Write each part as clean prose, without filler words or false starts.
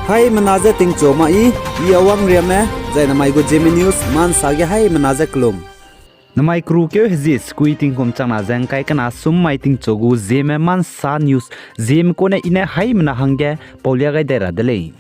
Hai menaza ting choma I awang riame zai namai go Zeme news man sage hai menaza klum. Namai kru kyo hezi squeating kom chana zang kai kana sum mai ting chogu Zeme man sa news Zeme ko na ine hai mena hangge paulia gai dera dele.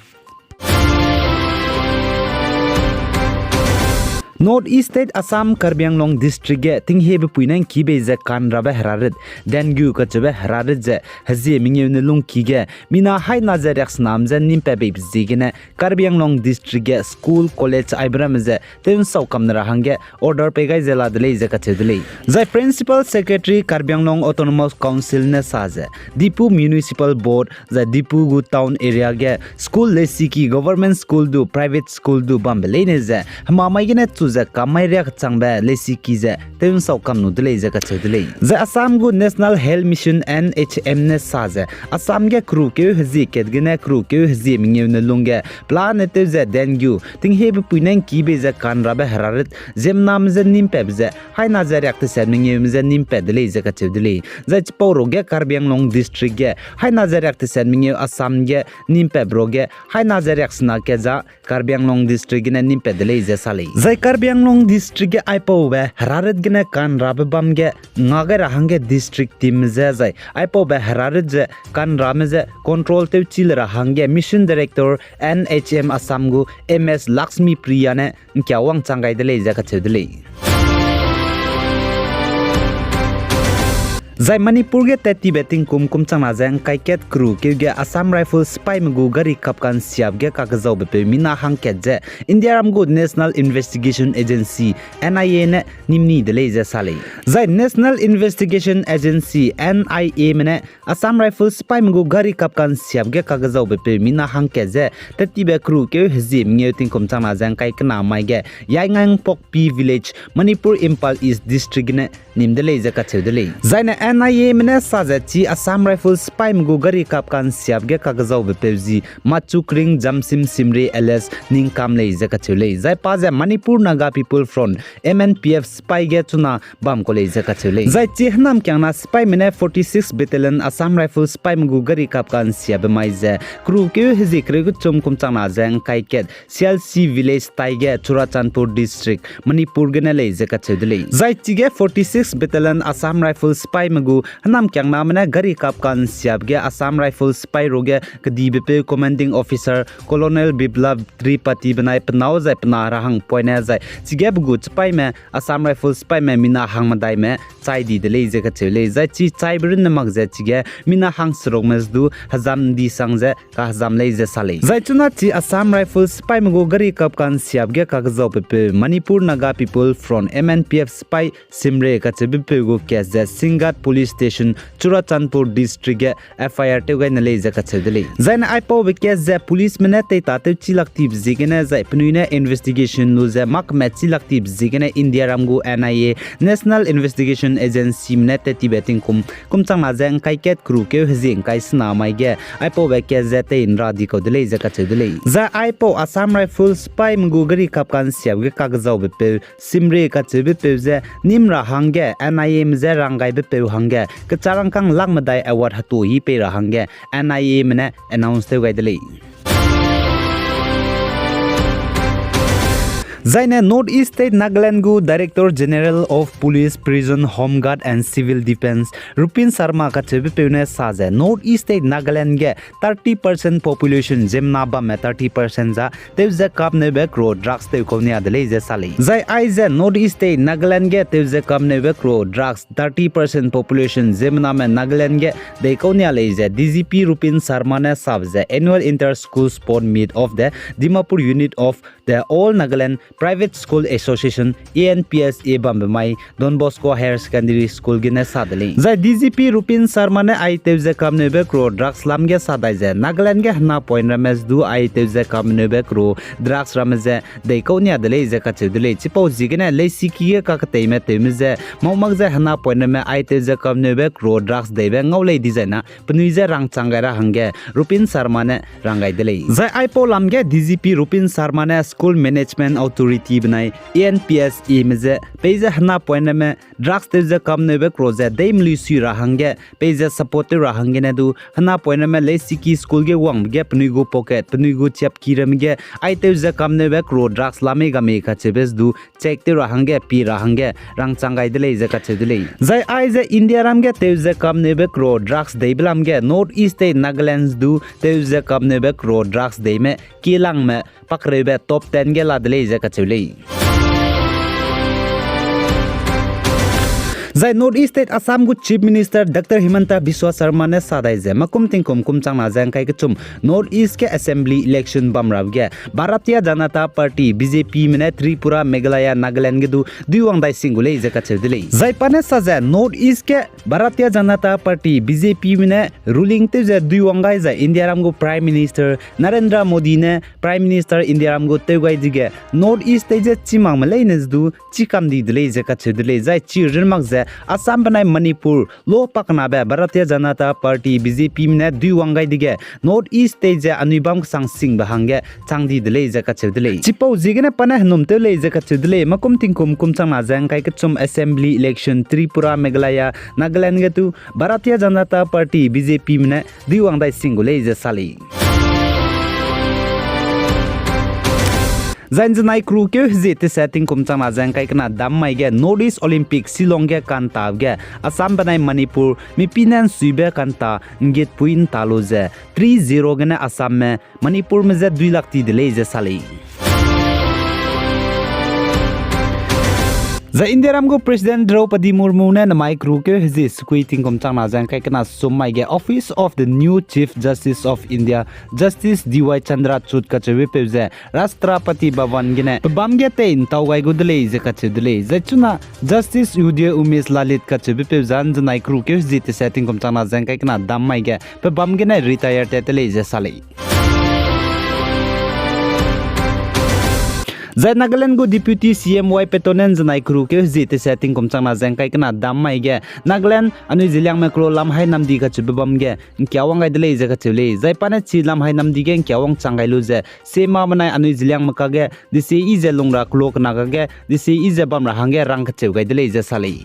North East State Assam Karbi Anglong District ge ting hebe puinang kibe ze kan rabe hararit dengue ka chebe hararit ze hazi mingye ne lung kige mina hai na ze rex nam ze nimpe be zigene Karbi Anglong District ge school college ibram ze ten sau kam na hange order pe gai ze la dele ze ka chedele ze principal secretary Karbi Anglong Autonomous Council ne saze Dipu Municipal Board ze Dipu gu town area ge school le siki government school du private school du bambele ne ze hamamai ge ne za kamai rek changba lesi ki za ten sau kam nu dele za ka chedele za Assam gu National Health Mission NHM ne sa za Assam ge kru ke hzi ket gene kru ke hzi mingye ne lunge plan te za dengue ting he bu puinen ki be za kan rabe hararit zem nam za nim pe za hai na za rek te sa mingye za nim pe dele za ka chedele za chporo ge Karbi Anglong District ge hai na za rek te sa mingye Assam ge nim pe bro ge hai na za rek sna ke za Karbi Anglong District ge nim pe dele za sale za Karbi Anglong District ge aipo be hararit gene kan rabe bam ge Naga rahange district team ze zai aipo be hararit ze kan rame ze control te chil rahange mission director NHM Assam gu MS Lakshmi Priya ne kyawang changai dele za ka chedele Zai Manipur ge teti betting kum chana jang kaiket crew ke ge Assam Rifle spy mgu gari kapkan siap ge kakazau be mina hangket je India ram good National Investigation Agency NIA ne nimni dele je sale Zai National Investigation Agency NIA mene Assam Rifle spy mgu gari kapkan siap ge kakazau be mina hangket je teti be crew ke hzi mnge ting kum chana jang kai kana mai ge Yaingang Pokpi village Manipur Impal East district ne nim dele je ka chedele Zai ne NIA mene sazachi Assam Rifle spy mgu gari kapkan siap ge kakazau be pevzi machu kring jamsim simre ls ning kamle je ka chule zai pa je Manipur Naga people front MNPF spy ge chuna bam kole je ka chule zai chihnam kyangna spy mene 46 battalion Assam Rifle spy mgu gari kapkan siap mai je crew ke hiji kregu chum kum chana jang kaiket CLC village taige Churachandpur district Manipur ge na le je ka chudle zai chige 46 battalion Assam Rifle spy mgu hanam kyang namane gari kapkan siap ge Assam Rifle spy roge kdibpe commanding officer Colonel Biplab Tripati banai pnau zai pna rahang poina zai chige bugu spy me Assam Rifle spy me mina hang madai me chai di dele je ka chele zai chi chai brin namak je chige mina hang srok mesdu hazam di sangje ka hazam le je sale zai chuna chi Assam Rifle spy mgu gari kapkan siap ge ka gzau pe Manipur Naga people front MNPF spy simre ka chebe go kes je Singat police station Churachandpur district ge FIR te gai nale je ka chedele zaina aipo be kes je police mene te ta te chilaktiv zigene zai pnuine investigation no je mak me chilaktiv zigene India ramgu NIA National Investigation Agency mene te tibeting kum changna jang kaiket crew ke hjing kai sna mai ge aipo be kes je te in radi ko dele je ka chedele za aipo Assam Rifle spy mgu gari kapkan siap ge kagzau be pe simre ka chebe pe je nimra hange NIA mje rangai be pe hange kacharang kang langmadai award hatu hi pe ra hange NIA mene announce te gai dele Zaina North East State Nagaland gu Director General of Police Prison Home Guard and Civil Defense Rupin Sharma ka chebe peune saje North East State Nagaland ge 30% population jemna ba me 30% za tevze kap ne be kro drugs te ko ne adle je sale zai aize North East State Nagaland ge tevze kap ne be kro drugs 30% population jemna me Nagaland ge de ko ne le je DGP Rupin Sharma ne sabje annual inter school sport meet of the Dimapur unit of the All Nagaland Private School Association ANPSA Bambamai Don Bosco Higher Secondary School gine sadali zai DGP Rupin Sharma ne ai tevze kam ne be kro drugs lam ge sadai je Nagaland ge hna point rames du ai tevze kam ne be kro drugs ramze de ko nya dele je ka chedele chipo jigene le siki ge ka te me te me je mawmak je hna point me ai tevze kam ne be kro drugs de be ngau le designa pnui je rang changara hange Rupin Sharma ne rangai dele zai ai po lam ge DGP Rupin Sharma ne school management authority security बनाई ANPS में page हना point में drugs तेज कम ने crows them लिसु रहंगे page support रहंगे ने दु हना point में ले सिकी स्कूल के वांग गे पनुगु पॉकेट पनुगु चेप किरम गे आई तेज कम ने क्रो ड्रग्स लामे गमे खचेबेस दु चेक ते रहंगे पी रहंगे रंग चंगाई दले जे कचे दले जय आई जे इंडिया राम गे तेज कम ने क्रो ड्रग्स देबलाम गे नॉर्थ ईस्ट नागालैंड दु तेज कम ने क्रो ड्रग्स दे में किलांग में पकड़े टॉप 10 गे लादले जे कचे जय नॉर्थ ईस्ट स्टेट असम गु chief minister doctor Himanta Biswa Sarma ने सादाई जे मकुम तिंकुम कुमचांग नाजंग kai kchum नॉर्थ ईस्ट के असेंबली इलेक्शन बमराव गे भारतीय जनता पार्टी बीजेपी में त्रिपुरा मेघालय नागालैंड गे दुवांग दाई सिंगुले जे कचे दिले जय पाने सजे नॉर्थ ईस्ट के भारतीय जनता पार्टी बीजेपी में रूलिंग ते जे दुवांग गाय जे इंडिया राम गु प्राइम मिनिस्टर नरेंद्र मोदी ने प्राइम मिनिस्टर इंडिया राम गु तेगाई दिगे नॉर्थ ईस्ट ते जे चिमांग मले ने दु चिकम दी दिले जे कचे दिले जय चिरजन मग जे असम बनाई मणिपुर लो पकना बे भारतीय जनता पार्टी बीजेपी में दुवांगाई दिगे नॉर्थ ईस्ट तेज अनुबम सांसिंग बहांगे चांगदी दिले जे कचे दिले चिपौ जिगने पने हनुमते ले जे कचे दिले मकुम तिंकुम कुमचांग नाजंग kai kchum assembly election Tripura Meghalaya Nagaland गे तु भारतीय जनता पार्टी बीजेपी में दुवांगाई सिंगुले जे साली Zanjanai crew ke hizite setting kumchang najang kai kana dammai ge North East Olympic Shillong ge kanta ge Assam banai Manipur mi pinan suibe kanta ngit puin talo je 3-0 gene Assam में Manipur में जे 2 लाख ती दिले जे साली The India Ramgo President Draupadi Murmu ne namai crew ke hiji squeating kumchang najang kai kana sumai ge Office of the New Chief Justice of India Justice DY Chandra Chut kachewe pevje Rashtrapati Bhavan gine bam ge tein tawgai gudle je kachedle zechuna Justice Udaya Umesh Lalit kachewe pevjan janai crew ke hiji te setting kumchang najang kai kana dammai ge bam ge ne retire tetele je salei Zai Nagaland go Deputy CM Y Patton janai crew ke hizite setting kumchang najang kai kana dammai ge Nagaland anu jilyang macro Lamhainamdi ka chibam ge kyawang ai dele je ka chule zai pane chi Lamhainamdi ge kyawang changai lu je sema manai anu jilyang maka ge dise i je longra klok naga ge dise i je bam ra hange rang ka cheu gai dele je salei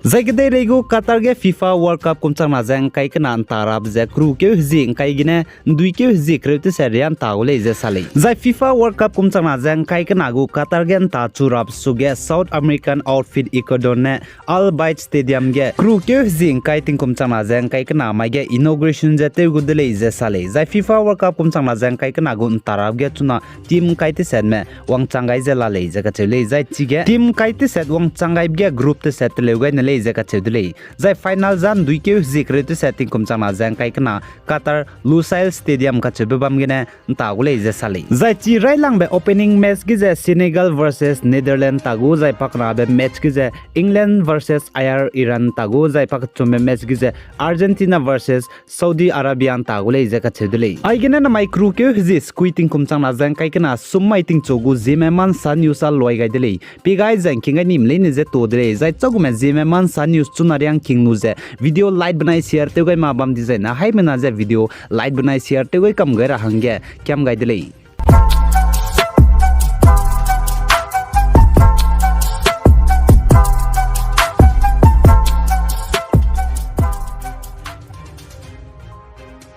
Zaigde rego Qatar ge FIFA World Cup kumchang najang kai kana antarab je crew ke hizing kai gine dui ke hizi krete serian taule je salei zai FIFA World Cup kumchang najang kai kana go Qatar gen ta churab suge South American outfit Ecuador ne Al Bayt Stadium ge crew ke hizing kai ting kumchang najang kai kana mai ge inauguration je te gudle je salei zai FIFA World Cup kumchang najang kai kana go antarab ge chuna team kai te set me wang changai je la lei je ka chele zai chige team kai te set wang changai ge group te set le gai ne je ka chedule zai final jan dui ke zikre setting kumchang najang kai kana Qatar Lusail Stadium ka chebam gene tagule je sali zai chi railang be opening match gi je Senegal versus Netherlands tagu zai pakna be match gi je England versus Iran tagu zai pak chume match gi je Argentina versus Saudi Arabia tagule je ka chedule ai gene na mai crew ke ji squeating kumchang najang kai kana summai ting chogu Zeme man san yusal loi gai dele pigai jang kinga nim le ne je to dele zai chogu me Zeme man news chunariang king nu je video light banai share te gai ma bam design na hai mena je video light banai share te gai kam gai ra hangge kyam gai dele